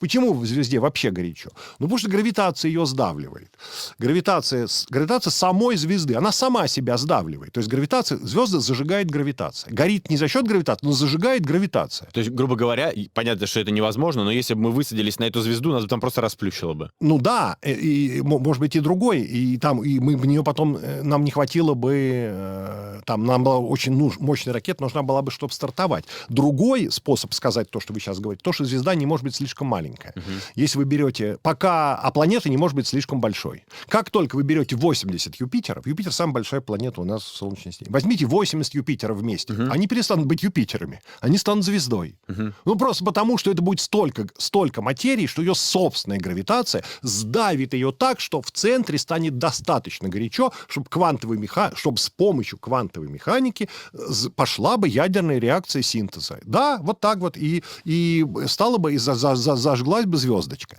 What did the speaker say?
Почему в звезде вообще горячо? Ну, потому что гравитация ее сдавливает. Гравитация самой звезды, она сама себя сдавливает. То есть гравитация, звезды зажигает гравитация. Горит не за счет гравитации, но зажигает гравитация. То есть, грубо говоря, понятно, что это невозможно, но если бы мы высадились на эту звезду, нас бы там просто расплющило бы. Ну да, и, может быть, и другой. И мы бы нее потом, нам не хватило бы, нам была очень мощная ракета, нужна была бы, чтобы стартовать. Другой способ сказать то, что вы сейчас говорите, то, что звезда не может быть слишком маленькая. Если вы берете, а планета не может быть слишком большой. Как только вы берете 80 Юпитеров, Юпитер самая большая планета у нас в Солнечной системе, возьмите 80 Юпитеров вместе, они перестанут быть Юпитерами, они станут звездой. Ну, просто потому, что это будет столько материи, что ее собственная гравитация сдавит ее так, что в центре станет достаточно горячо, чтобы с помощью квантовой механики пошла бы ядерная реакция синтеза. Да, вот так вот, и стала бы, зажглась бы звездочка.